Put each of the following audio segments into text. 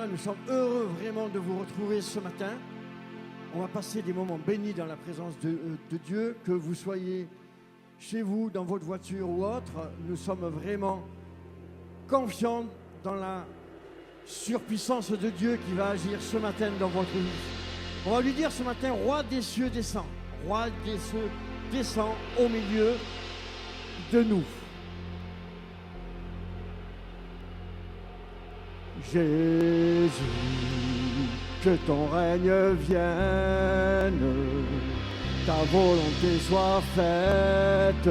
là, nous sommes heureux vraiment de vous retrouver ce matin. On va passer des moments bénis dans la présence de Dieu, que vous soyez chez vous, dans votre voiture ou autre. Nous sommes vraiment confiants dans la surpuissance de Dieu qui va agir ce matin dans votre vie. On va lui dire ce matin, Roi des cieux descend. Roi des cieux descend au milieu de nous. Jésus, que ton règne vienne, ta volonté soit faite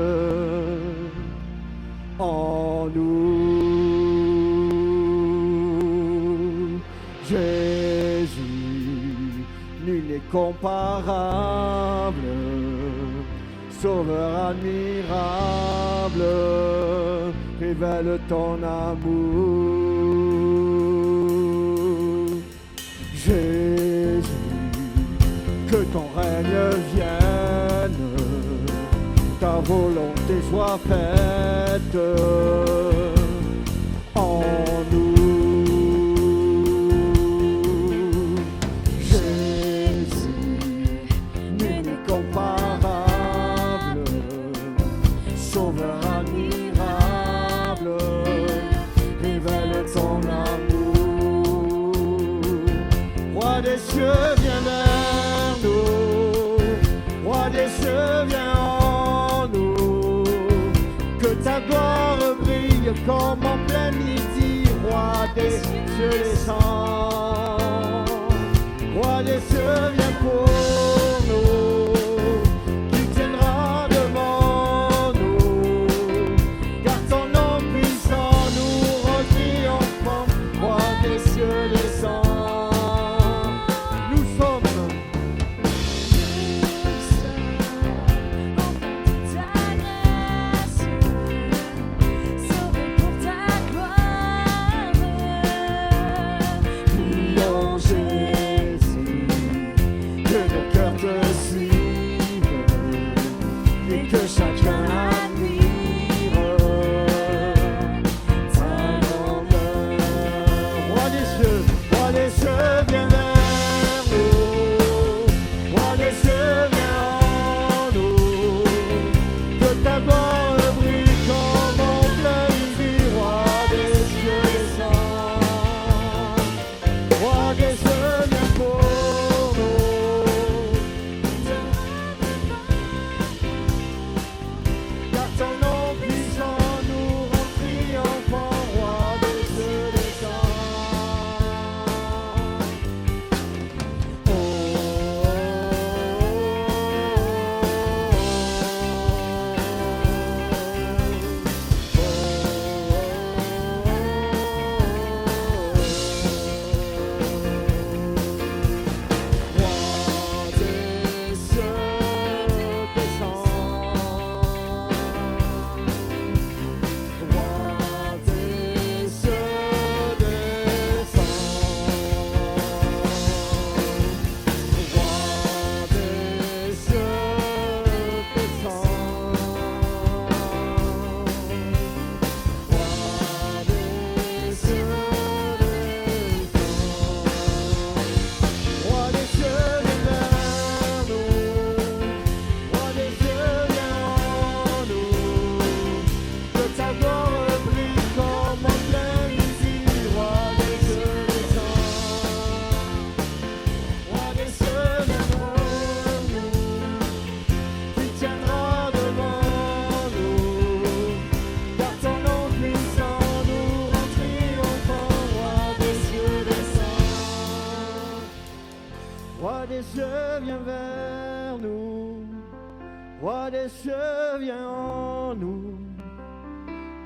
en nous. Jésus, nul n'est comparable, Sauveur admirable, révèle ton amour. Jésus, que ton règne vienne, ta volonté soit faite en nous. Jésus, nul n'est comparable, Sauveur admirable, révèle ton amour. Roi des cieux, viens vers nous. Roi des cieux, viens en nous. Que ta gloire brille comme en plein midi. Roi des cieux, descends. Roi des cieux, viens pour nous. Tu tiendras devant nous. Car ton nom puissant nous rend triomphants. Roi des cieux, descends.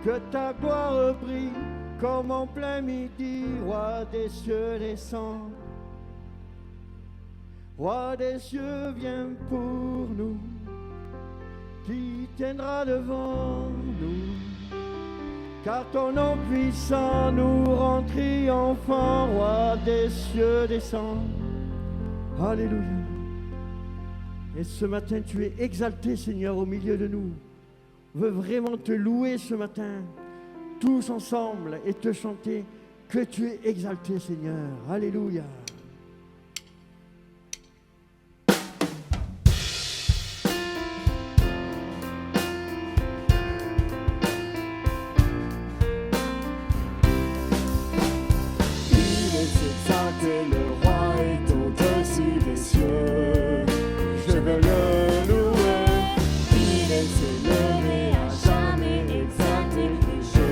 Que ta gloire brille comme en plein midi. Roi des cieux, descends. Roi des cieux, viens pour nous. Qui tiendra devant nous? Car ton nom puissant nous rend triomphants. Roi des cieux, descends. Alléluia. Et ce matin, tu es exalté, Seigneur, au milieu de nous. On veut vraiment te louer ce matin, tous ensemble, et te chanter Que tu es exalté, Seigneur. Alléluia. Il est exalté, le roi est au-dessus des cieux. Je veux le louer. Il est élevé, à jamais exalté, et je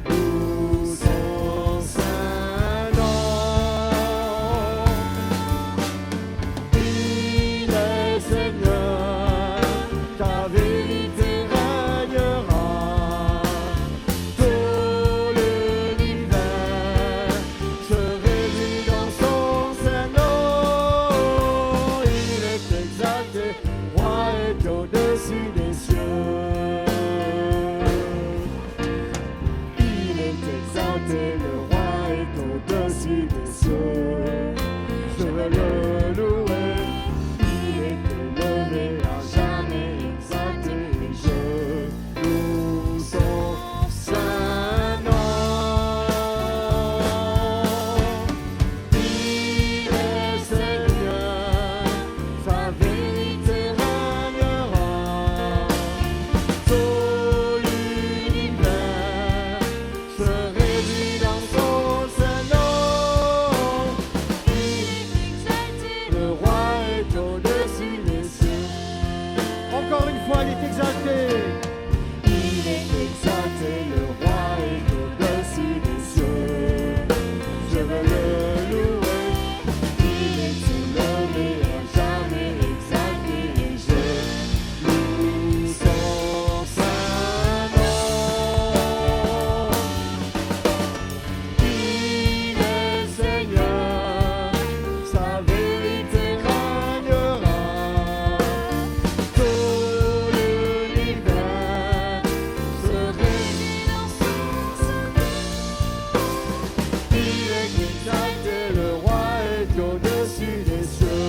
loue son saint nom. Il est Seigneur, ta vérité régnera. Tout l'univers se réunit dans son saint nom. Il est exalté, roi est au-dessus des cieux. Il est exalté, le roi est au-dessus des cieux. Je veux le louer. Il est élevé, à jamais exalté, et je loue son saint nom. Il est Seigneur, sa vérité régnera. Tout l'univers se réunit dans son saint nom. Il est exalté, le roi est au-dessus des cieux. Encore une fois, il est exalté. Il est exalté, le roi est au-dessus des cieux. Je veux le louer. Il est élevé, à jamais exalté, et je loue son saint nom. Il est Seigneur, sa vérité régnera. Tout l'univers se réunit dans son saint nom. Il est exalté, le roi est au-dessus des cieux.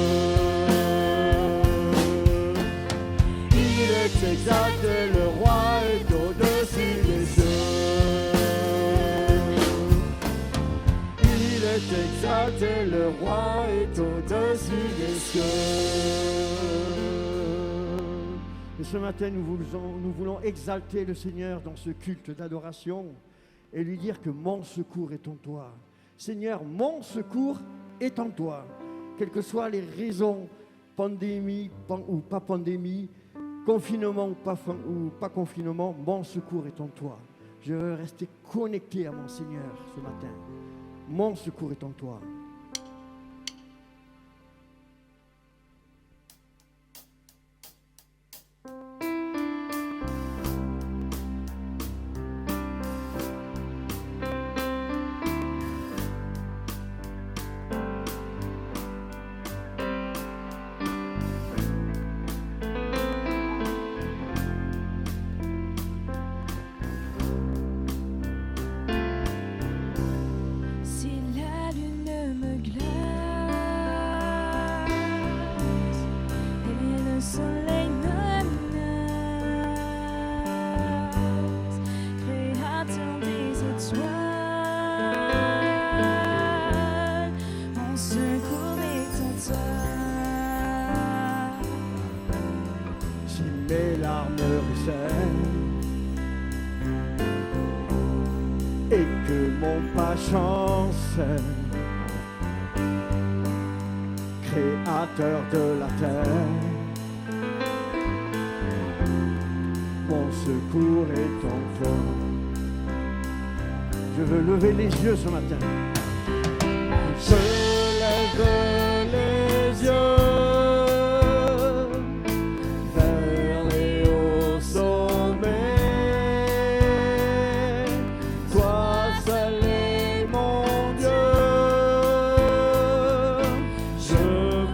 Il est exalté, le roi est au-dessus des cieux. Il est exalté, le roi est au-dessus des cieux. Et ce matin, nous voulons exalter le Seigneur dans ce culte d'adoration et lui dire que mon secours est en toi. Seigneur, mon secours est en toi. Quelles que soient les raisons, pandémie ou pas pandémie, confinement ou pas confinement, mon secours est en toi. Je veux rester connecté à mon Seigneur ce matin. Mon secours est en toi. Si la lune me glace et le soleil me menace, créateur des étoiles, mon secours est en toi. Si mes larmes ruissellent et que mon pas chancelle, créateur de la terre, mon secours est en toi. Je veux lever les yeux ce matin. Je lève les yeux vers les hauts sommets. Toi seul est mon Dieu. Je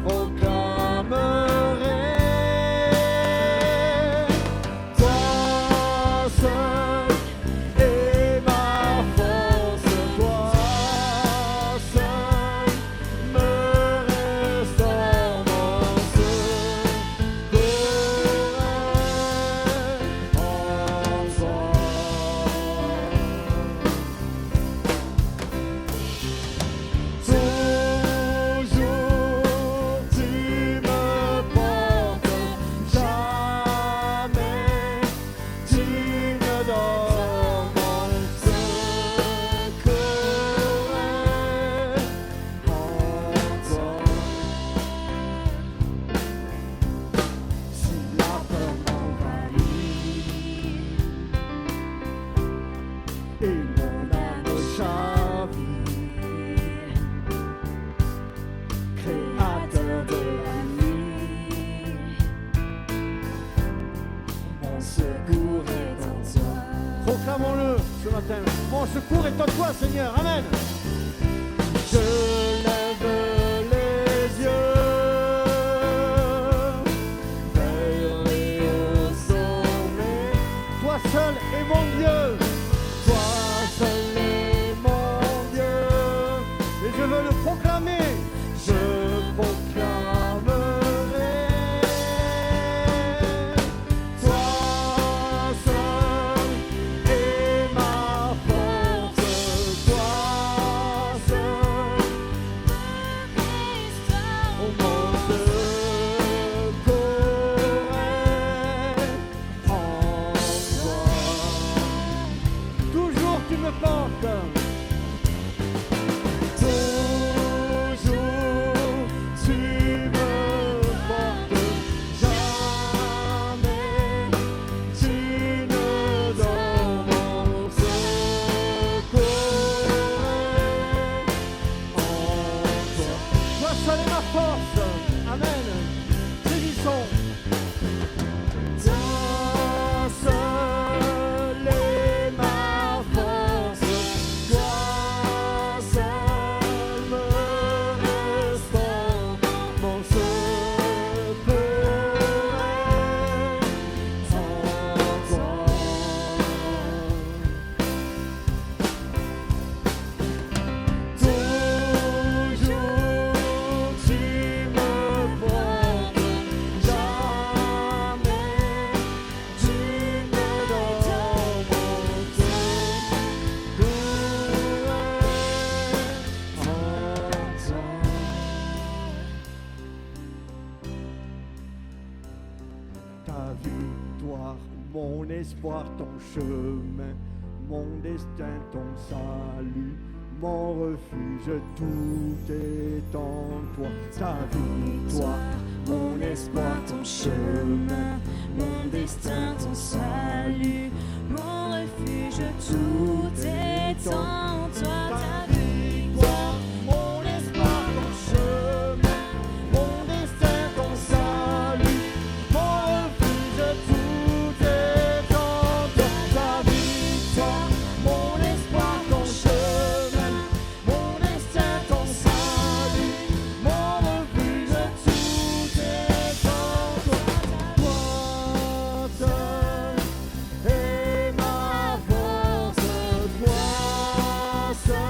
proclamerai. Toi seul est ma force. Toi seul matin. Mon secours est en toi, Seigneur. Amen. Je lève les yeux vers les hauts sommets. Toi seul est mon Dieu. Toi seul est mon Dieu. Et je veux le proclamer. Je proclamerai. Toi seul est ma force. Toi seul mon secours est en toi. Toujours tu me portes. Mon espoir, ton chemin, mon destin, ton salut, mon refuge, tout est en toi. Ta victoire, mon espoir, ton chemin, mon destin, ton salut, Mon refuge, tout est en toi. ta victoire, mon espoir, ton chemin, mon destin, ton salut, mon refuge, tout est en toi. Ta victoire, mon espoir, ton chemin, mon destin, ton salut, mon refuge, tout est en toi. Toi seul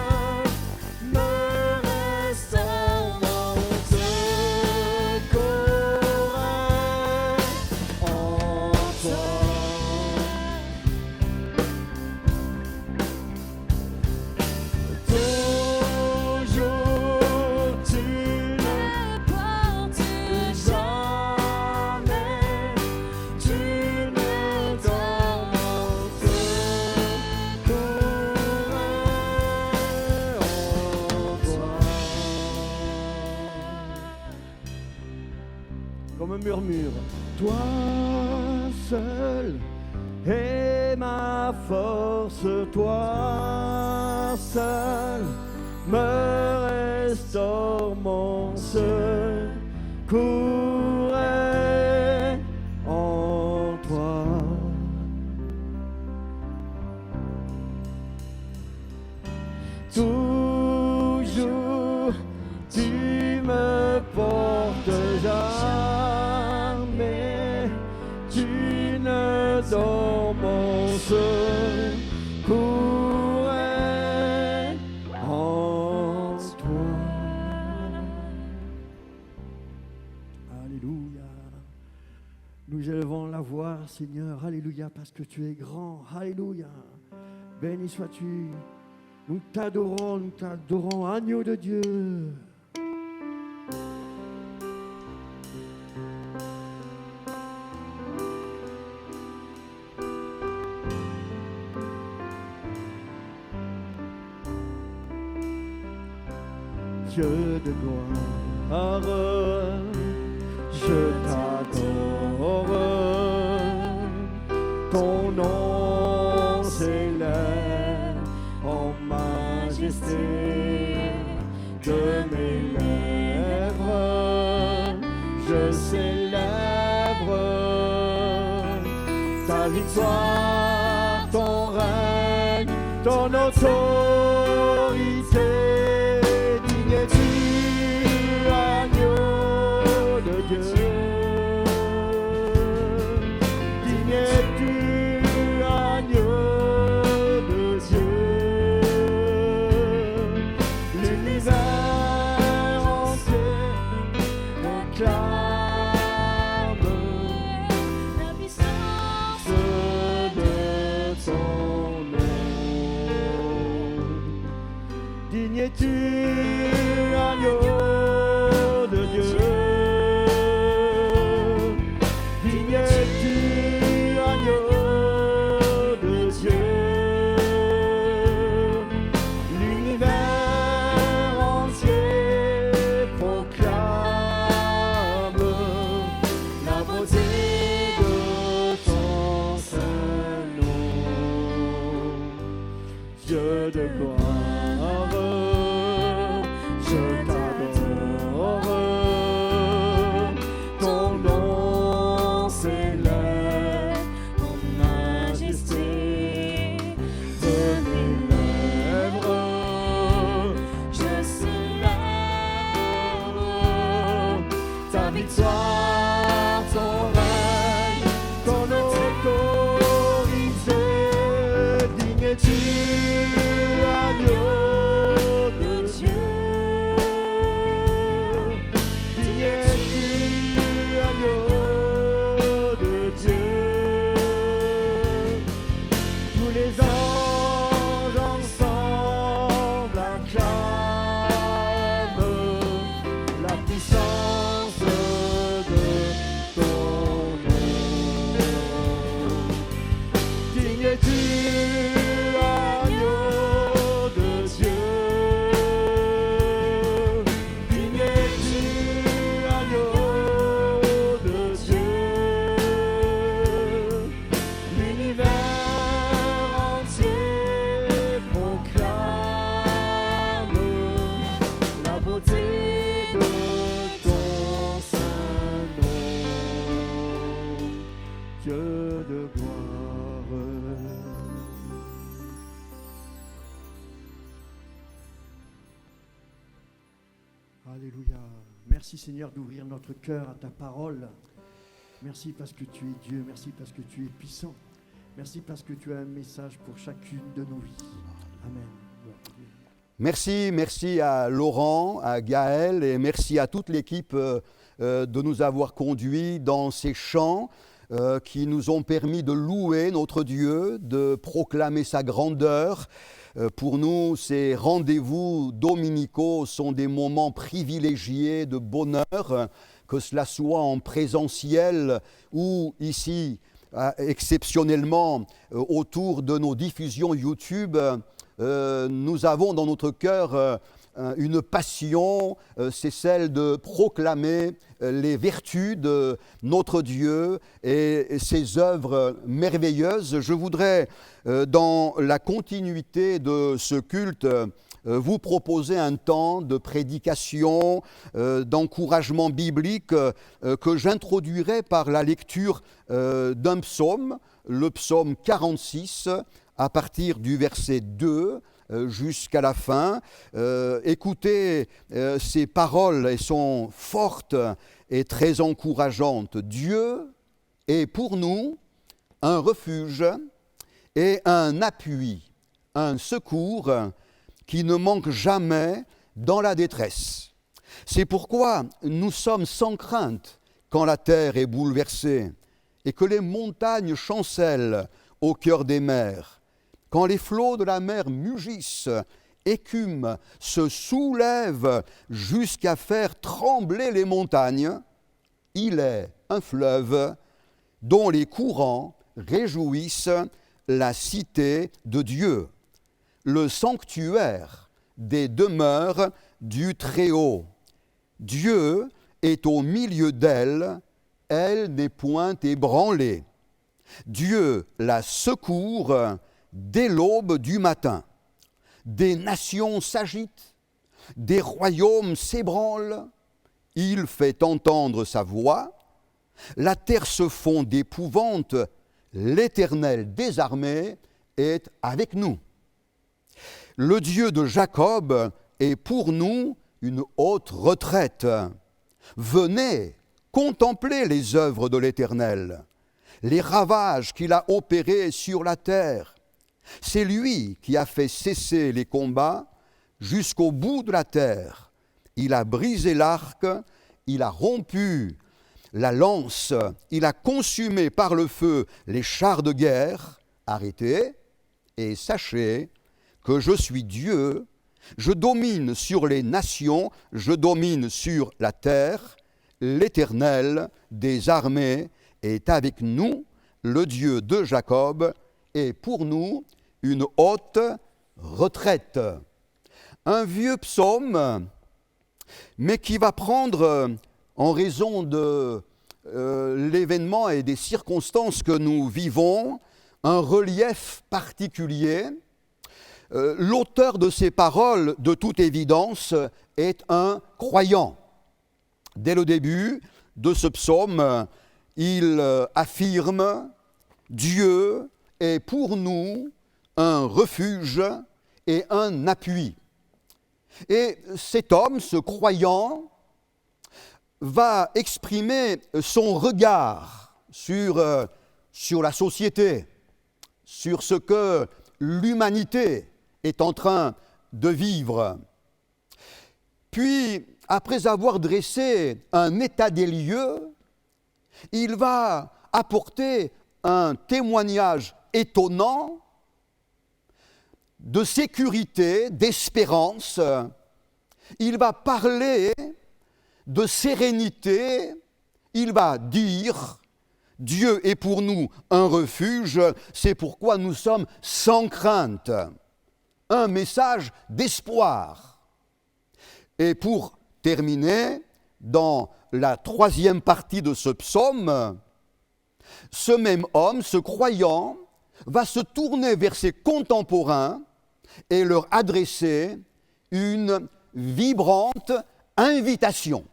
est ma force, toi seul me restaure, mon secours est en toi. Toujours tu ne Porte jamais, tu ne dors, mon secours est en toi. Comme un murmure, toi seul est ma force, toi seul me restaure, mon secours est en toi. Toujours tu me portes, jamais tu ne dors, mon secours est en toi. Alléluia. Nous élevons la voix, Seigneur, alléluia, parce que tu es grand, alléluia. Béni sois-tu. Nous t'adorons, agneau de Dieu. Dieu de gloire, je t'adore. Ton nom s'élève en majesté de mes lèvres. Je célèbre ta victoire, ton règne, ton autorité. Digne es-tu, agneau de Dieu. Digne es-tu, agneau de Dieu. L'univers entier proclame La puissance de ton nom. Digne es-tu, agneau de Dieu. Digne es-tu, agneau de Dieu. L'univers entier proclame la beauté de ton saint nom. Dieu de gloire, je t'adore. Ton nom s'élève en majesté de mes lèvres. je célèbre Ta victoire, ton règne, ton autorité. Digne es-tu, agneau de Dieu. Digne es-tu, agneau de Dieu. Tous les anges ensemble acclament la puissance de ton nom. Digne es-tu, agneau de Dieu. Digne es-tu, agneau de Dieu. L'univers entier proclame la beauté de ton saint nom. Dieu de gloire. Alléluia. Merci Seigneur d'ouvrir notre cœur à ta parole. Merci parce que tu es Dieu. Merci parce que tu es puissant. Merci parce que tu as un message pour chacune de nos vies. Amen. Gloire à Dieu. Merci à Laurent, à Gaël et merci à toute l'équipe de nous avoir conduits dans ces chants qui nous ont permis de louer notre Dieu, de proclamer sa grandeur. Pour nous, ces rendez-vous dominicaux sont des moments privilégiés de bonheur, que cela soit en présentiel ou ici, exceptionnellement, autour de nos diffusions YouTube. Nous avons dans notre cœur une passion, c'est celle de proclamer les vertus de notre Dieu et ses œuvres merveilleuses. Je voudrais, dans la continuité de ce culte, vous proposer un temps de prédication, d'encouragement biblique que j'introduirai par la lecture d'un psaume, le psaume 46, à partir du verset 2 jusqu'à la fin. Écoutez ces paroles, elles sont fortes et très encourageantes. Dieu est pour nous un refuge et un appui, un secours qui ne manque jamais dans la détresse. C'est pourquoi nous sommes sans crainte quand la terre est bouleversée et que les montagnes chancellent au cœur des mers. Quand les flots de la mer mugissent, écument, se soulèvent jusqu'à faire trembler les montagnes, il est un fleuve dont les courants réjouissent la cité de Dieu, le sanctuaire des demeures du Très-Haut. Dieu est au milieu d'elle, elle n'est point ébranlée. Dieu la secourt dès l'aube du matin. Des nations s'agitent, des royaumes s'ébranlent. Il fait entendre sa voix. La terre se fond d'épouvante. L'Éternel des armées est avec nous. le Dieu de Jacob est pour nous une haute retraite. Venez contempler les œuvres de l'Éternel, les ravages qu'il a opérés sur la terre. C'est lui qui a fait cesser les combats jusqu'au bout de la terre. Il a brisé l'arc, il a rompu la lance, il a consumé par le feu les chars de guerre. Arrêtez et sachez que je suis Dieu, je domine sur les nations, je domine sur la terre. L'Éternel des armées est avec nous, le Dieu de Jacob est pour nous une haute retraite. Un vieux psaume, mais qui va prendre, en raison de l'événement et des circonstances que nous vivons, un relief particulier. L'auteur de ces paroles, de toute évidence, est un croyant. Dès le début de ce psaume, il affirme « Dieu est pour nous un refuge et un appui ». Et cet homme, ce croyant, va exprimer son regard sur la société, sur ce que l'humanité est en train de vivre. Puis, après avoir dressé un état des lieux, il va apporter un témoignage étonnant de sécurité, d'espérance. Il va parler de sérénité. Il va dire « Dieu est pour nous un refuge, c'est pourquoi nous sommes sans crainte ». Un message d'espoir. Et pour terminer, dans la troisième partie de ce psaume, ce même homme, ce croyant, va se tourner vers ses contemporains et leur adresser une vibrante invitation.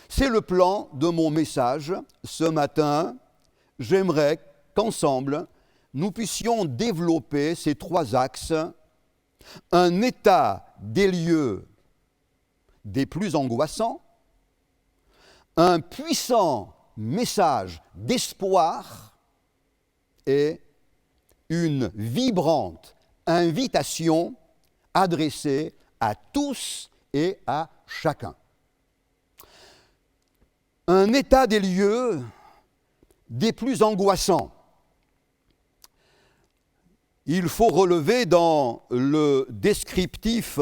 C'est le plan de mon message ce matin. J'aimerais qu'ensemble, nous puissions développer ces trois axes. Un état des lieux des plus angoissants, un puissant message d'espoir et une vibrante invitation adressée à tous et à chacun. Un état des lieux des plus angoissants. Il faut relever dans le descriptif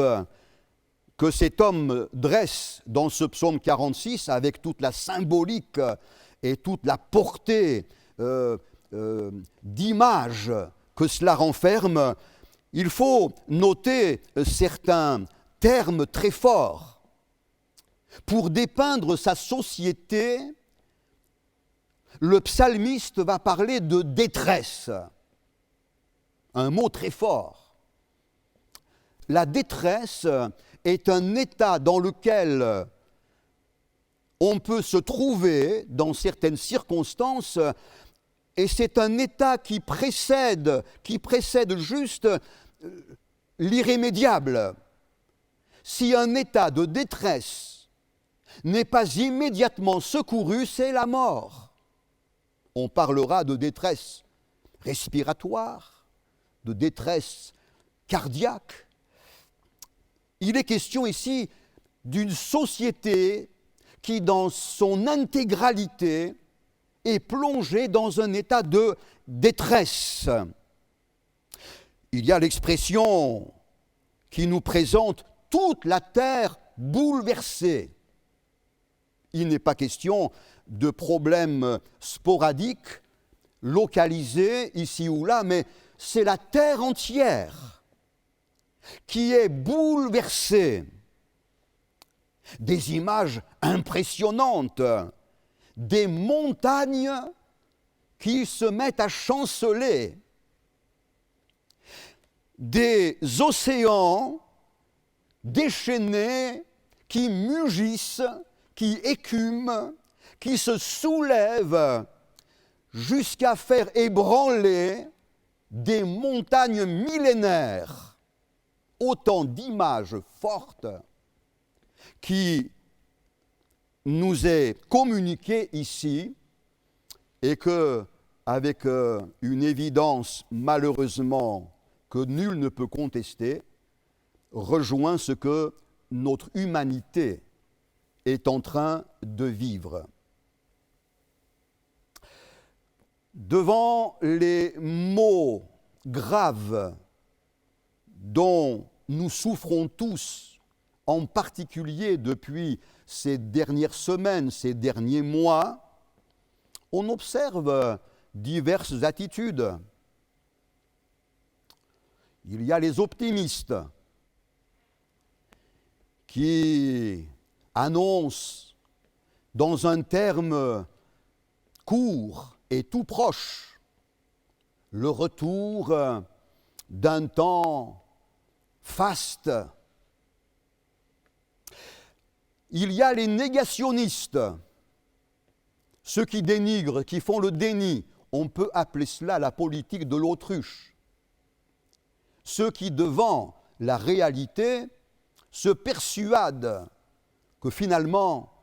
que cet homme dresse dans ce psaume 46, avec toute la symbolique et toute la portée d'image que cela renferme, il faut noter certains termes très forts. Pour dépeindre sa société, le psalmiste va parler de détresse. Un mot très fort. La détresse est un état dans lequel on peut se trouver dans certaines circonstances, et c'est un état qui précède juste l'irrémédiable. Si un état de détresse n'est pas immédiatement secouru, c'est la mort. On parlera de détresse respiratoire, de détresse cardiaque. Il est question ici d'une société qui, dans son intégralité, est plongée dans un état de détresse. Il y a l'expression qui nous présente toute la terre bouleversée. Il n'est pas question de problèmes sporadiques, localisés ici ou là, mais c'est la terre entière qui est bouleversée. Des images impressionnantes, des montagnes qui se mettent à chanceler, des océans déchaînés qui mugissent, qui écument, qui se soulèvent jusqu'à faire ébranler des montagnes millénaires. autant d'images fortes qui nous est communiquée ici et que, avec une évidence malheureusement que nul ne peut contester, rejoint ce que notre humanité est en train de vivre. Devant les maux graves dont nous souffrons tous, en particulier depuis ces dernières semaines, ces derniers mois, on observe diverses attitudes. Il y a les optimistes qui annoncent dans un terme court et tout proche le retour d'un temps faste. Il y a les négationnistes, ceux qui dénigrent, qui font le déni. On peut appeler cela la politique de l'autruche. Ceux qui, devant la réalité, se persuadent que finalement,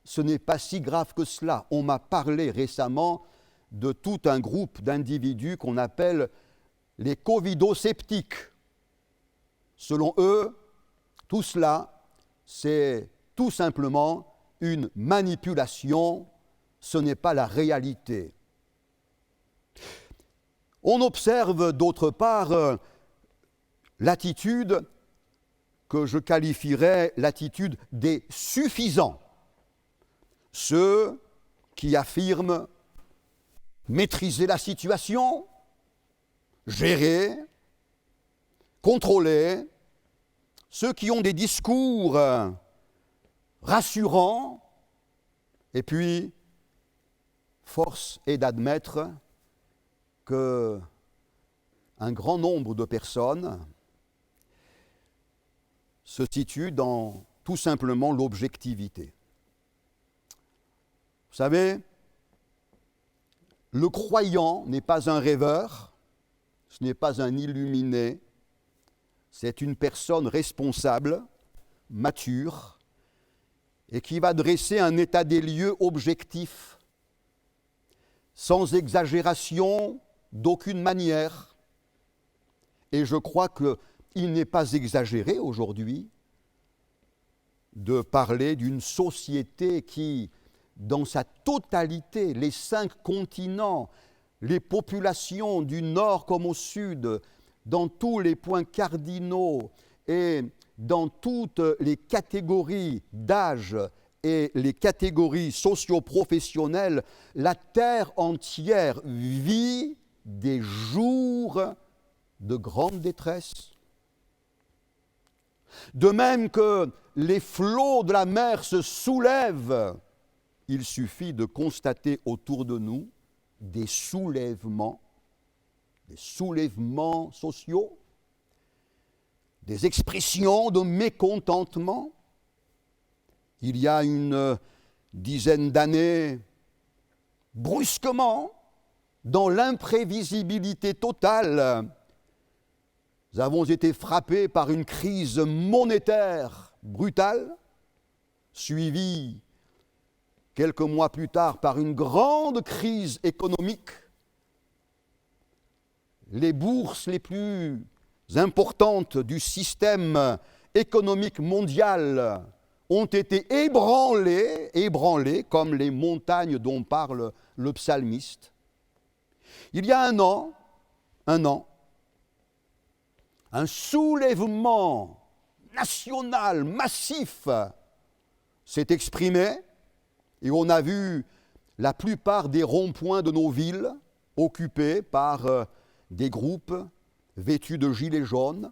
ce n'est pas si grave que cela. On m'a parlé récemment de tout un groupe d'individus qu'on appelle les covidosceptiques. Selon eux, tout cela, c'est tout simplement une manipulation, ce n'est pas la réalité. On observe d'autre part l'attitude que je qualifierais l'attitude des suffisants, ceux qui affirment maîtriser la situation, gérer, contrôler, ceux qui ont des discours rassurants, et puis force est d'admettre qu'un grand nombre de personnes se situent dans tout simplement l'objectivité. Vous savez, le croyant n'est pas un rêveur, ce n'est pas un illuminé, c'est une personne responsable, mature, et qui va dresser un état des lieux objectif, sans exagération d'aucune manière. Et je crois qu'il n'est pas exagéré aujourd'hui de parler d'une société qui, dans sa totalité, les 5 continents, les populations du nord comme au sud, dans tous les points cardinaux et dans toutes les catégories d'âge et les catégories socio-professionnelles, la terre entière vit des jours de grande détresse. De même que les flots de la mer se soulèvent, il suffit de constater autour de nous des soulèvements sociaux, des expressions de mécontentement. Il y a une dizaine d'années, brusquement, dans l'imprévisibilité totale, nous avons été frappés par une crise monétaire brutale, suivie quelques mois plus tard par une grande crise économique. Les bourses les plus importantes du système économique mondial ont été ébranlées comme les montagnes dont parle le psalmiste. Il y a un an, un soulèvement national massif s'est exprimé et on a vu la plupart des ronds-points de nos villes occupés par des groupes vêtus de gilets jaunes.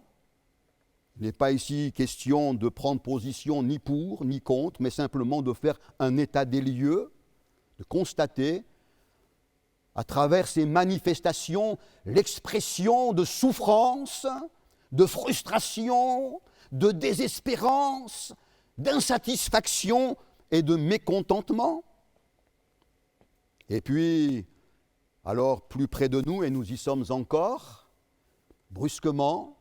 Il n'est pas ici question de prendre position ni pour ni contre, mais simplement de faire un état des lieux, de constater à travers ces manifestations l'expression de souffrance, de frustration, de désespérance, d'insatisfaction et de mécontentement. Et puis, alors plus près de nous, et nous y sommes encore, brusquement,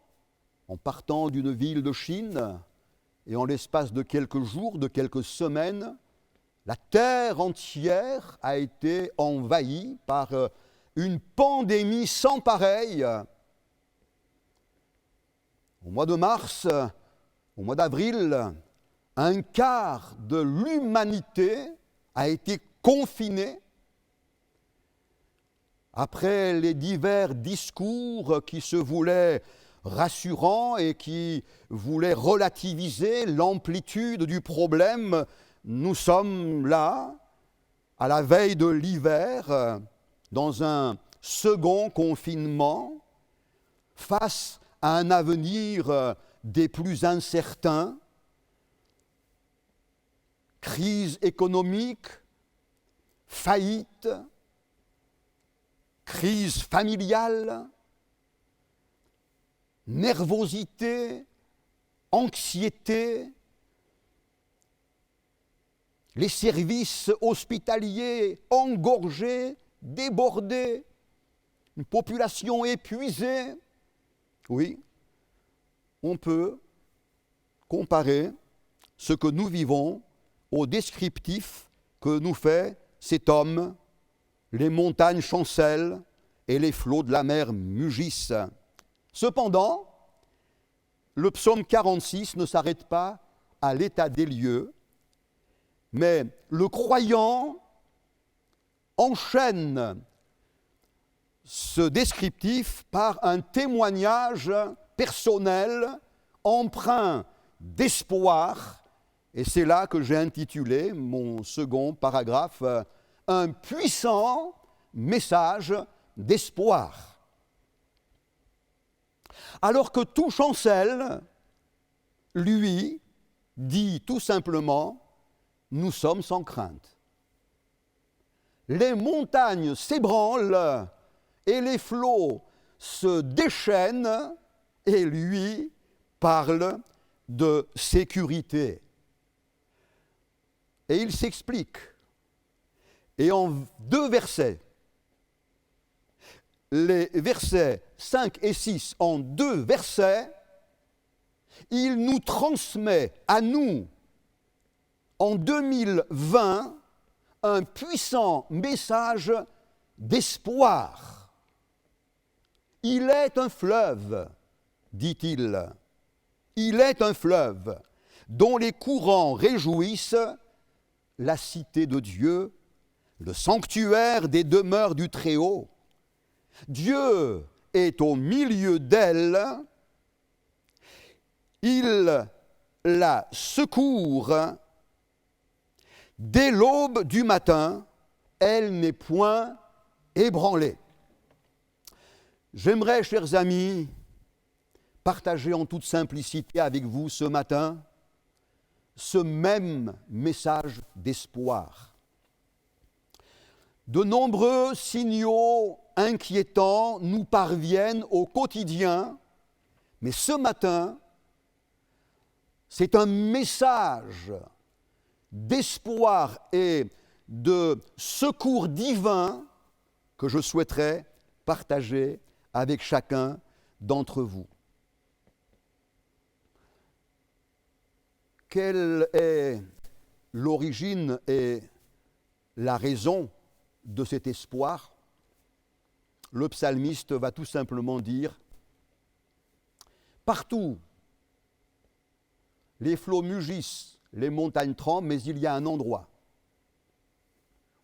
en partant d'une ville de Chine, et en l'espace de quelques jours, de quelques semaines, la terre entière a été envahie par une pandémie sans pareille. Au mois de mars, au mois d'avril, un quart de l'humanité a été confinée. Après les divers discours qui se voulaient rassurants et qui voulaient relativiser l'amplitude du problème, nous sommes là, à la veille de l'hiver, dans un second confinement, face à un avenir des plus incertains, crise économique, faillite, crise familiale, nervosité, anxiété, les services hospitaliers engorgés, débordés, une population épuisée. Oui, on peut comparer ce que nous vivons au descriptif que nous fait cet homme. Les montagnes chancellent et les flots de la mer mugissent. Cependant, le psaume 46 ne s'arrête pas à l'état des lieux, mais le croyant enchaîne ce descriptif par un témoignage personnel empreint d'espoir, et c'est là que j'ai intitulé mon second paragraphe « Un puissant message d'espoir ». Alors que tout chancelle, lui dit tout simplement « Nous sommes sans crainte ». Les montagnes s'ébranlent et les flots se déchaînent et lui parle de sécurité. Et il s'explique. Et en 2 versets, les versets 5 et 6, en 2 versets, il nous transmet à nous, en 2020, un puissant message d'espoir. Il est un fleuve, dit-il. Il est un fleuve dont les courants réjouissent la cité de Dieu, le sanctuaire des demeures du Très-Haut. Dieu est au milieu d'elle, il la secourt. Dès l'aube du matin, elle n'est point ébranlée. J'aimerais, chers amis, partager en toute simplicité avec vous ce matin ce même message d'espoir. De nombreux signaux inquiétants nous parviennent au quotidien, mais ce matin, c'est un message d'espoir et de secours divin que je souhaiterais partager avec chacun d'entre vous. Quelle est l'origine et la raison de cet espoir? Le psalmiste va tout simplement dire « Partout, les flots mugissent, les montagnes tremblent, mais il y a un endroit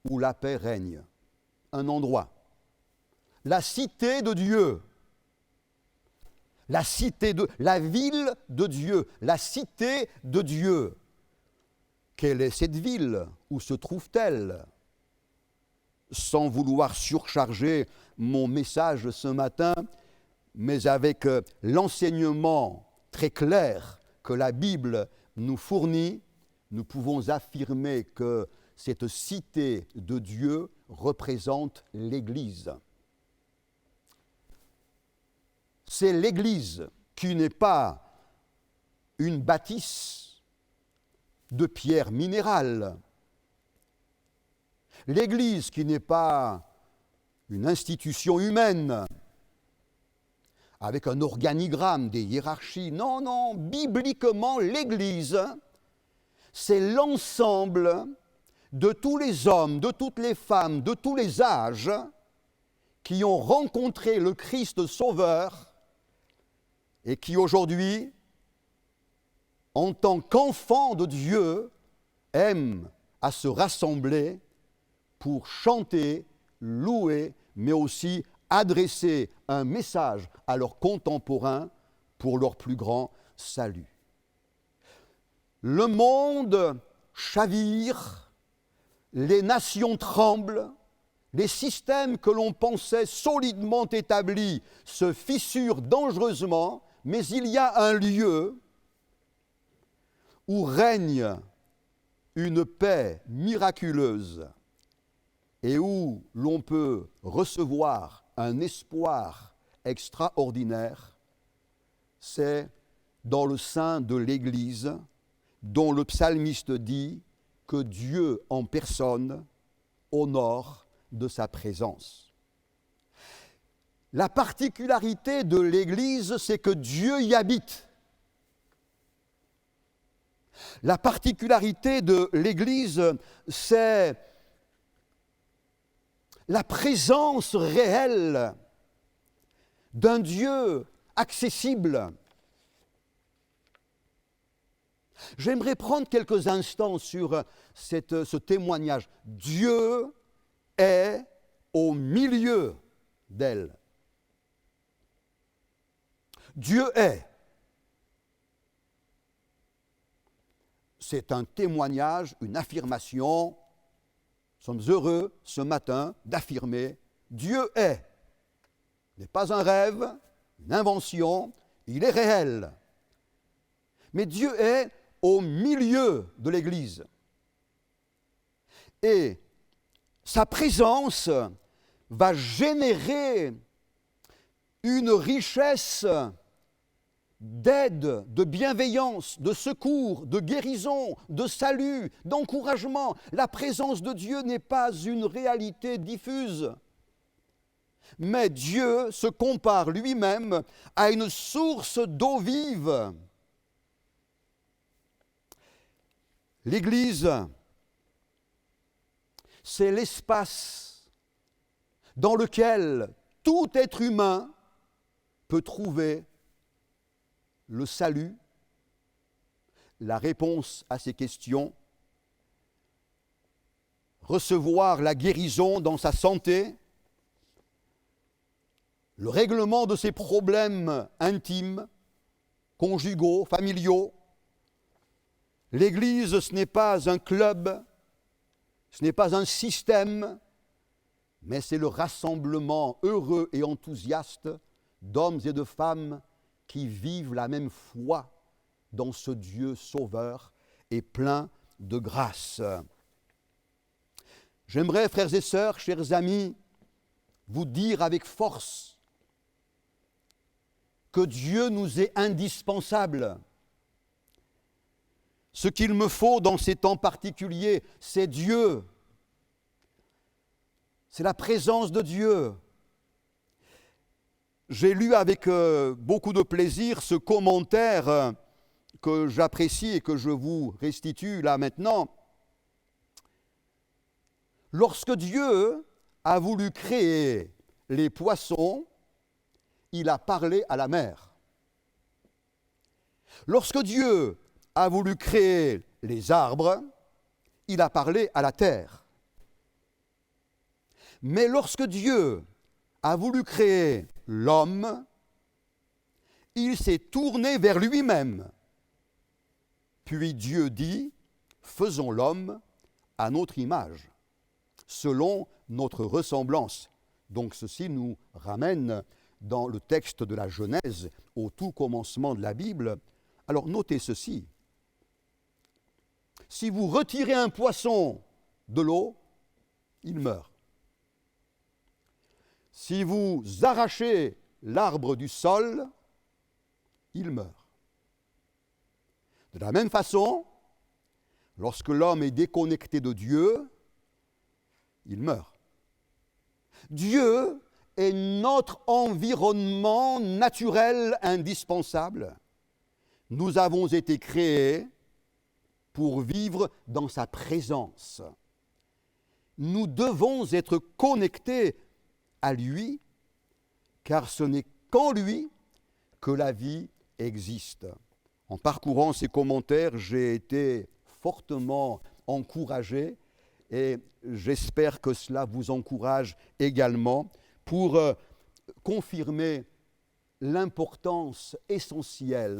où la paix règne. Un endroit. La cité de Dieu. La ville de Dieu. La cité de Dieu. Quelle est cette ville? Où se trouve-t-elle? Sans vouloir surcharger mon message ce matin, mais avec l'enseignement très clair que la Bible nous fournit, nous pouvons affirmer que cette cité de Dieu représente l'Église. C'est l'Église qui n'est pas une bâtisse de pierre minérale. L'Église qui n'est pas une institution humaine avec un organigramme, des hiérarchies. Non, non, bibliquement, l'Église, c'est l'ensemble de tous les hommes, de toutes les femmes, de tous les âges qui ont rencontré le Christ Sauveur et qui aujourd'hui, en tant qu'enfants de Dieu, aiment à se rassembler pour chanter, louer, mais aussi adresser un message à leurs contemporains pour leur plus grand salut. Le monde chavire, les nations tremblent, les systèmes que l'on pensait solidement établis se fissurent dangereusement, mais il y a un lieu où règne une paix miraculeuse et où l'on peut recevoir un espoir extraordinaire, c'est dans le sein de l'Église, dont le psalmiste dit que Dieu en personne honore de sa présence. La particularité de l'Église, c'est que Dieu y habite. La particularité de l'Église, c'est la présence réelle d'un Dieu accessible. J'aimerais prendre quelques instants sur ce témoignage. Dieu est au milieu d'elle. Dieu est. C'est un témoignage, une affirmation. Nous sommes heureux ce matin d'affirmer Dieu est. Il n'est pas un rêve, une invention, il est réel. Mais Dieu est au milieu de l'Église. Et sa présence va générer une richesse d'aide, de bienveillance, de secours, de guérison, de salut, d'encouragement. La présence de Dieu n'est pas une réalité diffuse. Mais Dieu se compare lui-même à une source d'eau vive. L'Église, c'est l'espace dans lequel tout être humain peut trouver le salut, la réponse à ses questions, recevoir la guérison dans sa santé, le règlement de ses problèmes intimes, conjugaux, familiaux. L'Église, ce n'est pas un club, ce n'est pas un système, mais c'est le rassemblement heureux et enthousiaste d'hommes et de femmes qui vivent la même foi dans ce Dieu sauveur et plein de grâce. J'aimerais, frères et sœurs, chers amis, vous dire avec force que Dieu nous est indispensable. Ce qu'il me faut dans ces temps particuliers, c'est Dieu. C'est la présence de Dieu. J'ai lu avec beaucoup de plaisir ce commentaire que j'apprécie et que je vous restitue là maintenant. Lorsque Dieu a voulu créer les poissons, il a parlé à la mer. Lorsque Dieu a voulu créer les arbres, il a parlé à la terre. Mais lorsque Dieu a voulu créer l'homme, il s'est tourné vers lui-même. Puis Dieu dit, faisons l'homme à notre image, selon notre ressemblance. Donc ceci nous ramène dans le texte de la Genèse, au tout commencement de la Bible. Alors notez ceci. Si vous retirez un poisson de l'eau, il meurt. Si vous arrachez l'arbre du sol, il meurt. De la même façon, lorsque l'homme est déconnecté de Dieu, il meurt. Dieu est notre environnement naturel indispensable. Nous avons été créés pour vivre dans sa présence. Nous devons être connectés à lui, car ce n'est qu'en lui que la vie existe. En parcourant ces commentaires, j'ai été fortement encouragé et j'espère que cela vous encourage également pour confirmer l'importance essentielle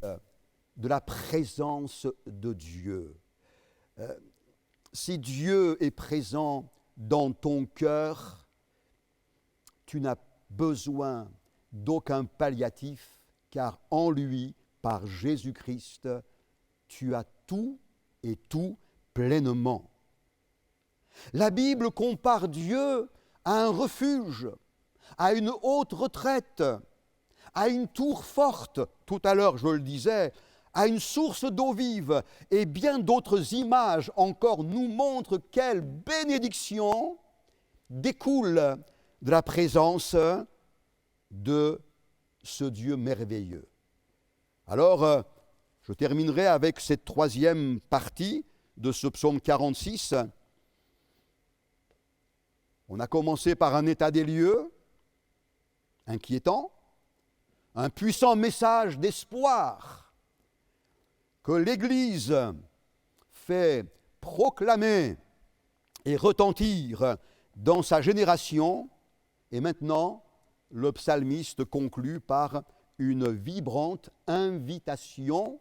de la présence de Dieu. Si Dieu est présent dans ton cœur, tu n'as besoin d'aucun palliatif, car en lui, par Jésus-Christ, tu as tout et tout pleinement. La Bible compare Dieu à un refuge, à une haute retraite, à une tour forte, tout à l'heure je le disais, à une source d'eau vive, et bien d'autres images encore nous montrent quelle bénédiction découle de la présence de ce Dieu merveilleux. Alors, je terminerai avec cette troisième partie de ce psaume 46. On a commencé par un état des lieux inquiétant, un puissant message d'espoir que l'Église fait proclamer et retentir dans sa génération. Et maintenant, le psalmiste conclut par une vibrante invitation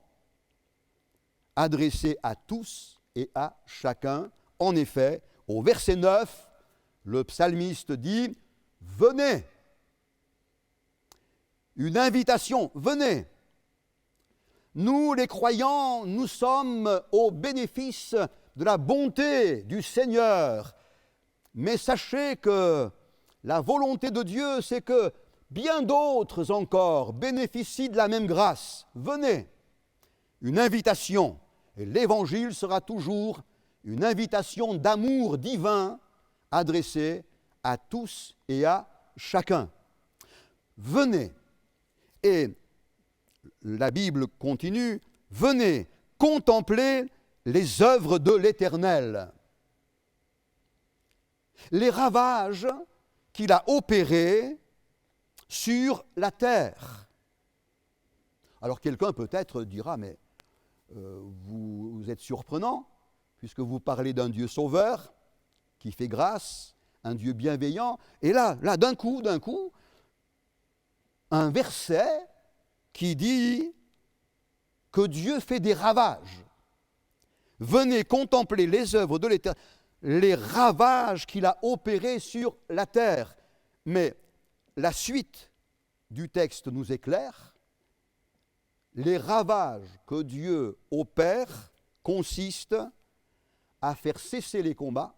adressée à tous et à chacun. En effet, au verset 9, le psalmiste dit « Venez ». Une invitation, venez. Nous, les croyants, nous sommes au bénéfice de la bonté du Seigneur. Mais sachez que la volonté de Dieu, c'est que bien d'autres encore bénéficient de la même grâce. Venez. Une invitation. Et l'Évangile sera toujours une invitation d'amour divin adressée à tous et à chacun. Venez. Et la Bible continue, venez contempler les œuvres de l'Éternel. Les ravages qu'il a opérés sur la terre. Alors quelqu'un peut-être dira, mais vous êtes surprenant, puisque vous parlez d'un Dieu sauveur, qui fait grâce, un Dieu bienveillant, et là d'un coup, un verset qui dit que Dieu fait des ravages. Venez contempler les œuvres de l'Éternel, les ravages qu'il a opérés sur la terre. Mais la suite du texte nous éclaire. Les ravages que Dieu opère consistent à faire cesser les combats,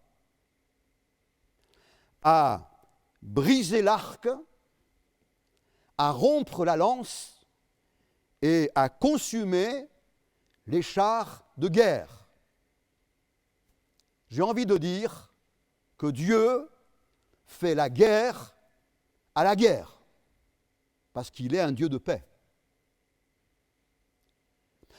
à briser l'arc, à rompre la lance et à consumer les chars de guerre. J'ai envie de dire que Dieu fait la guerre à la guerre, parce qu'il est un Dieu de paix.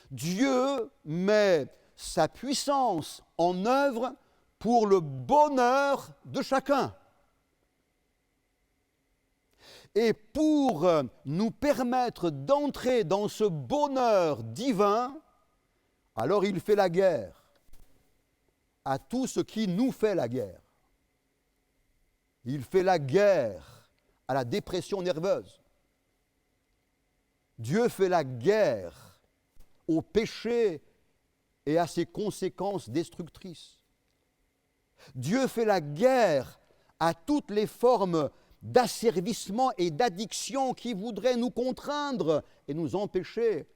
Dieu met sa puissance en œuvre pour le bonheur de chacun. Et pour nous permettre d'entrer dans ce bonheur divin, alors il fait la guerre à tout ce qui nous fait la guerre. Il fait la guerre à la dépression nerveuse. Dieu fait la guerre au péché et à ses conséquences destructrices. Dieu fait la guerre à toutes les formes d'asservissement et d'addiction qui voudraient nous contraindre et nous empêcher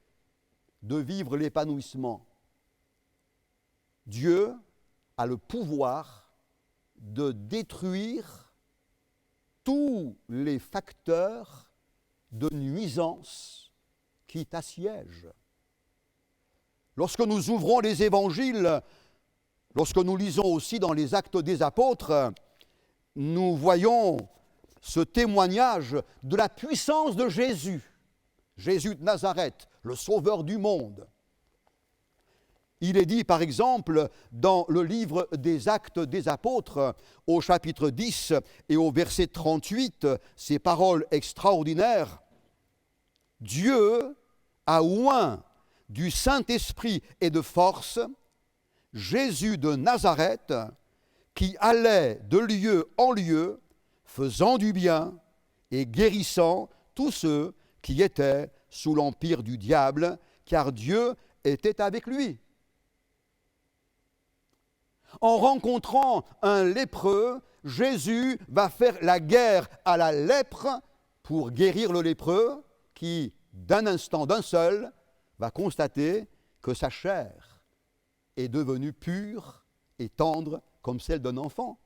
de vivre l'épanouissement. Dieu a le pouvoir de détruire tous les facteurs de nuisance qui t'assiègent. Lorsque nous ouvrons les évangiles, lorsque nous lisons aussi dans les Actes des Apôtres, nous voyons ce témoignage de la puissance de Jésus, Jésus de Nazareth, le Sauveur du monde. Il est dit, par exemple, dans le livre des Actes des Apôtres, au chapitre 10 et au verset 38, ces paroles extraordinaires. « Dieu a oint du Saint-Esprit et de force Jésus de Nazareth, qui allait de lieu en lieu, faisant du bien et guérissant tous ceux qui étaient sous l'empire du diable, car Dieu était avec lui. » En rencontrant un lépreux, Jésus va faire la guerre à la lèpre pour guérir le lépreux qui, d'un instant, d'un seul, va constater que sa chair est devenue pure et tendre comme celle d'un enfant.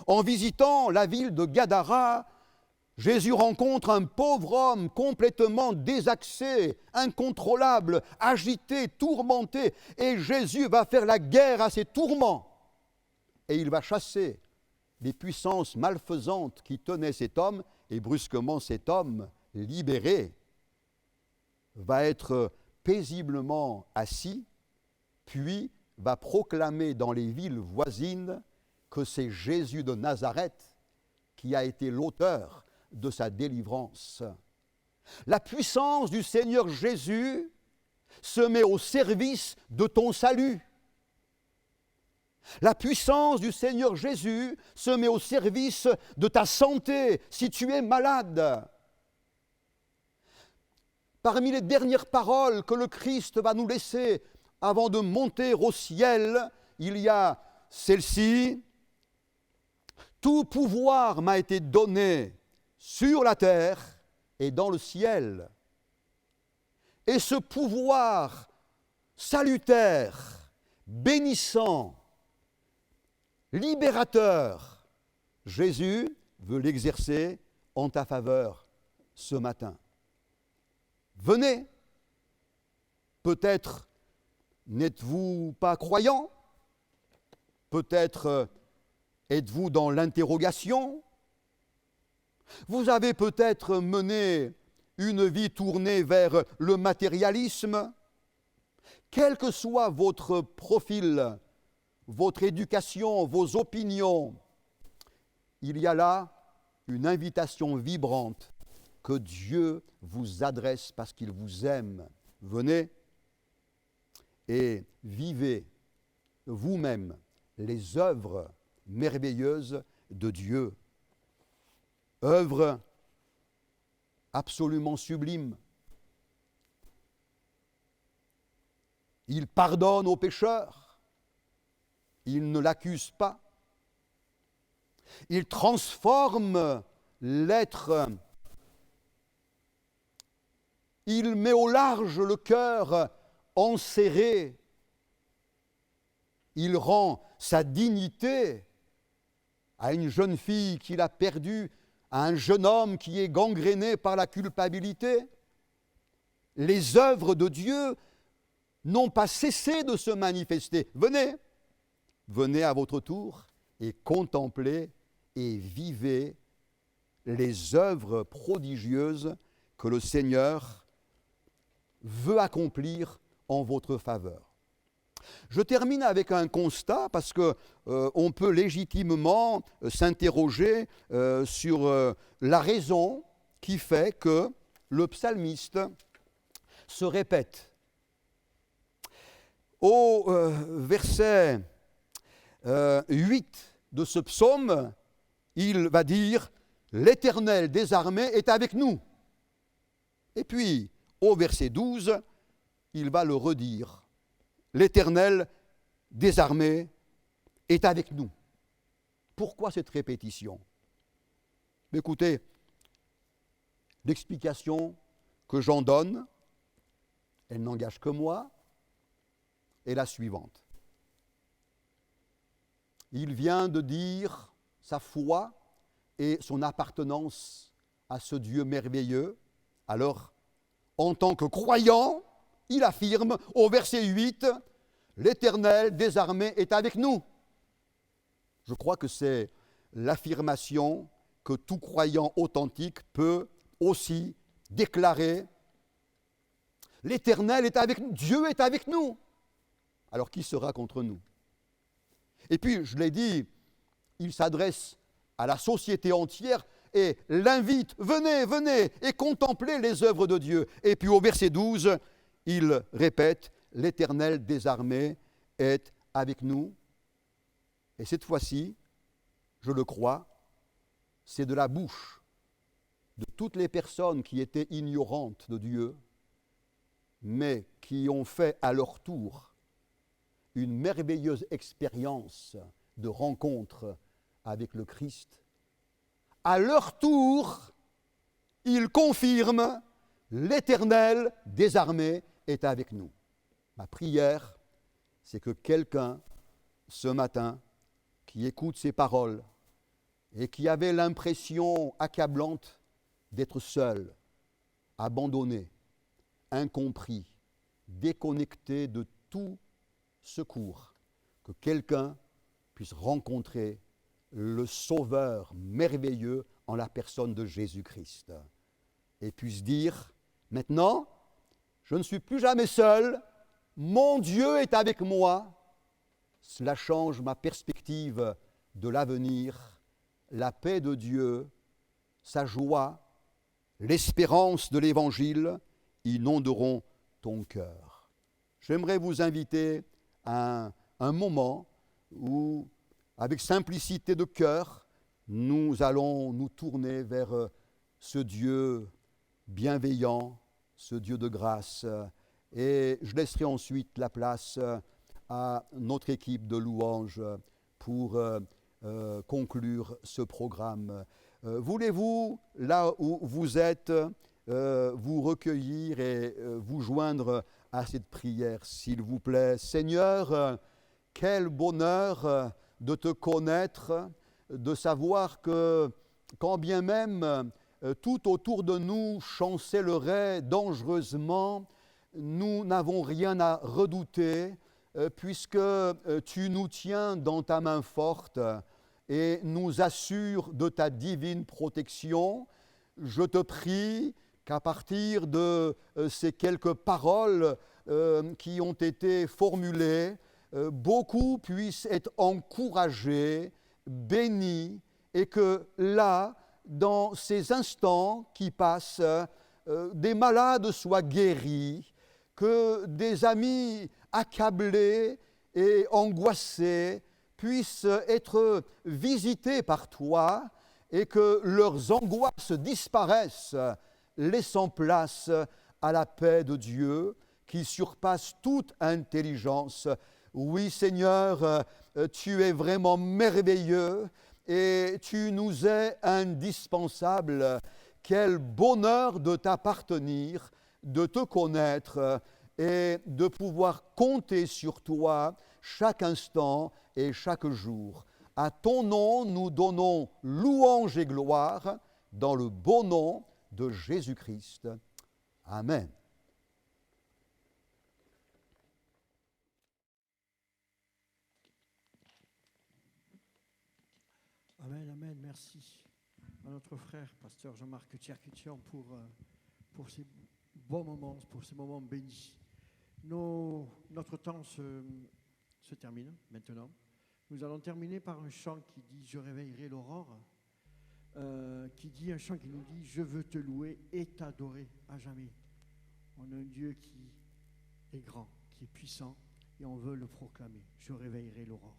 En visitant la ville de Gadara, Jésus rencontre un pauvre homme complètement désaxé, incontrôlable, agité, tourmenté. Et Jésus va faire la guerre à ses tourments. Et il va chasser les puissances malfaisantes qui tenaient cet homme. Et brusquement, cet homme, libéré, va être paisiblement assis, puis va proclamer dans les villes voisines que c'est Jésus de Nazareth qui a été l'auteur de sa délivrance. La puissance du Seigneur Jésus se met au service de ton salut. La puissance du Seigneur Jésus se met au service de ta santé si tu es malade. Parmi les dernières paroles que le Christ va nous laisser avant de monter au ciel, il y a celle-ci. Tout pouvoir m'a été donné sur la terre et dans le ciel. Et ce pouvoir salutaire, bénissant, libérateur, Jésus veut l'exercer en ta faveur ce matin. Venez. Peut-être n'êtes-vous pas croyant, peut-être êtes-vous dans l'interrogation. Vous avez peut-être mené une vie tournée vers le matérialisme. Quel que soit votre profil, votre éducation, vos opinions, il y a là une invitation vibrante que Dieu vous adresse parce qu'il vous aime. Venez et vivez vous-même les œuvres merveilleuses de Dieu. Œuvre absolument sublime. Il pardonne aux pécheurs. Il ne l'accuse pas. Il transforme l'être. Il met au large le cœur enserré. Il rend sa dignité à une jeune fille qu'il a perdue, à un jeune homme qui est gangréné par la culpabilité. Les œuvres de Dieu n'ont pas cessé de se manifester. Venez, venez à votre tour et contemplez et vivez les œuvres prodigieuses que le Seigneur veut accomplir en votre faveur. Je termine avec un constat parce qu'on peut légitimement s'interroger sur la raison qui fait que le psalmiste se répète. Au verset 8 de ce psaume, il va dire « L'Éternel des armées est avec nous ». Et puis, au verset 12, il va le redire. L'Éternel des armées est avec nous. Pourquoi cette répétition ? Écoutez, l'explication que j'en donne, elle n'engage que moi, est la suivante. Il vient de dire sa foi et son appartenance à ce Dieu merveilleux. Alors, en tant que croyant, il affirme au verset 8, « L'Éternel des armées est avec nous ». Je crois que c'est l'affirmation que tout croyant authentique peut aussi déclarer « L'Éternel est avec nous, Dieu est avec nous ». Alors qui sera contre nous? Et puis, je l'ai dit, il s'adresse à la société entière et l'invite, venez, venez et contemplez les œuvres de Dieu. Et puis au verset 12, il répète, l'Éternel des armées est avec nous. Et cette fois-ci, je le crois, c'est de la bouche de toutes les personnes qui étaient ignorantes de Dieu, mais qui ont fait à leur tour une merveilleuse expérience de rencontre avec le Christ. À leur tour, ils confirment l'Éternel des armées est avec nous. Ma prière, c'est que quelqu'un, ce matin, qui écoute ces paroles et qui avait l'impression accablante d'être seul, abandonné, incompris, déconnecté de tout secours, que quelqu'un puisse rencontrer le Sauveur merveilleux en la personne de Jésus-Christ et puisse dire, maintenant, je ne suis plus jamais seul, mon Dieu est avec moi. Cela change ma perspective de l'avenir, la paix de Dieu, sa joie, l'espérance de l'Évangile inonderont ton cœur. J'aimerais vous inviter à un moment où, avec simplicité de cœur, nous allons nous tourner vers ce Dieu bienveillant, ce Dieu de grâce. Et je laisserai ensuite la place à notre équipe de louanges pour conclure ce programme. Voulez-vous, là où vous êtes, vous recueillir et vous joindre à cette prière, s'il vous plaît. Seigneur, quel bonheur de te connaître, de savoir que quand bien même tout autour de nous chancellerait dangereusement, nous n'avons rien à redouter, puisque tu nous tiens dans ta main forte et nous assures de ta divine protection. Je te prie qu'à partir de ces quelques paroles qui ont été formulées, beaucoup puissent être encouragés, bénis, et que là, dans ces instants qui passent, des malades soient guéris, que des amis accablés et angoissés puissent être visités par toi et que leurs angoisses disparaissent, laissant place à la paix de Dieu qui surpasse toute intelligence. Oui, Seigneur, tu es vraiment merveilleux et tu nous es indispensable. Quel bonheur de t'appartenir, de te connaître et de pouvoir compter sur toi chaque instant et chaque jour. À ton nom, nous donnons louange et gloire dans le beau nom de Jésus-Christ. Amen. Amen, amen, merci à notre frère, pasteur Jean-Marc Tcherkitian, pour ces bons moments, pour ces moments bénis. Notre temps se termine maintenant. Nous allons terminer par un chant qui dit « Je réveillerai l'aurore », qui dit un chant qui nous dit « Je veux te louer et t'adorer à jamais ». On a un Dieu qui est grand, qui est puissant, et on veut le proclamer. « Je réveillerai l'aurore ».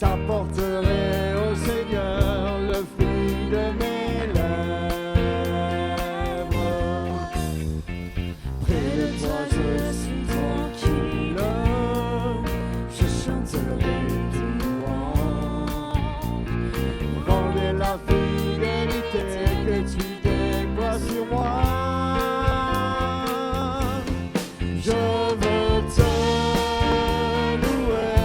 J'apporterai au Seigneur le fruit de mes lèvres. Près de toi je suis tranquille, je chanterai tes louanges. Vendez la fidélité que tu déploies sur moi. Je veux te louer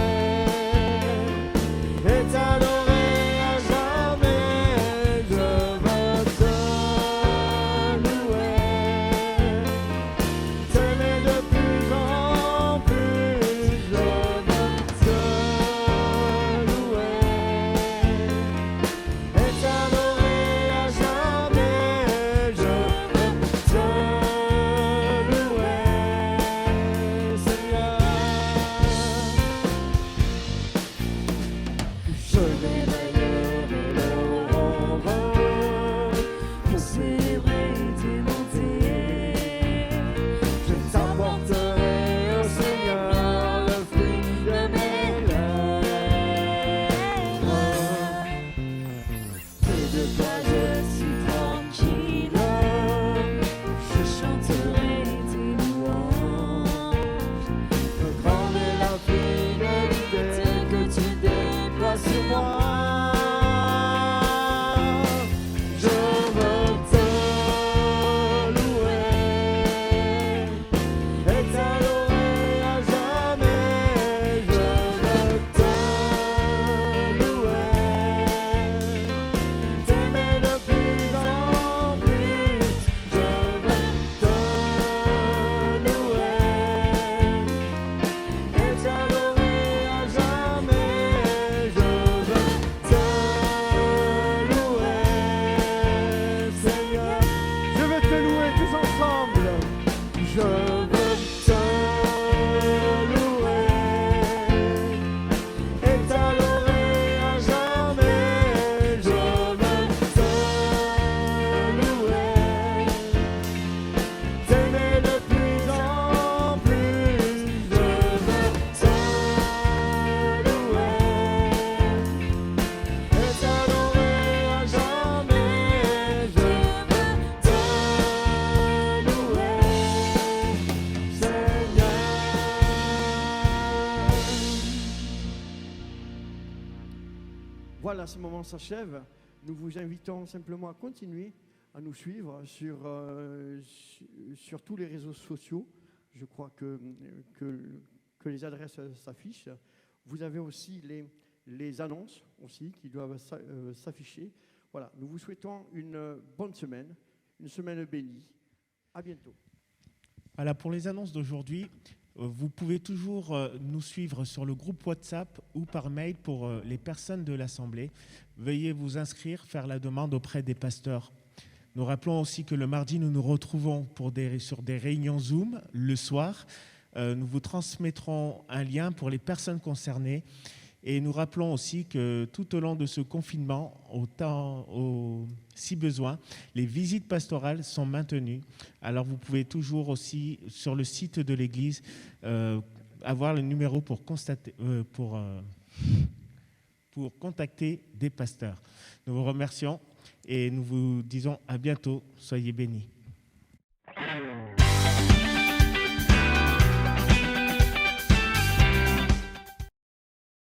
voilà, ce moment s'achève. Nous vous invitons simplement à continuer à nous suivre sur tous les réseaux sociaux. Je crois que les adresses s'affichent. Vous avez aussi les annonces aussi qui doivent s'afficher. Voilà, nous vous souhaitons une bonne semaine, une semaine bénie. À bientôt. Voilà, pour les annonces d'aujourd'hui, vous pouvez toujours nous suivre sur le groupe WhatsApp ou par mail pour les personnes de l'Assemblée. Veuillez vous inscrire, faire la demande auprès des pasteurs. Nous rappelons aussi que le mardi, nous nous retrouvons sur des réunions Zoom le soir. Nous vous transmettrons un lien pour les personnes concernées. Et nous rappelons aussi que tout au long de ce confinement, si besoin, les visites pastorales sont maintenues. Alors vous pouvez toujours aussi, sur le site de l'Église, avoir le numéro pour contacter des pasteurs. Nous vous remercions et nous vous disons à bientôt. Soyez bénis.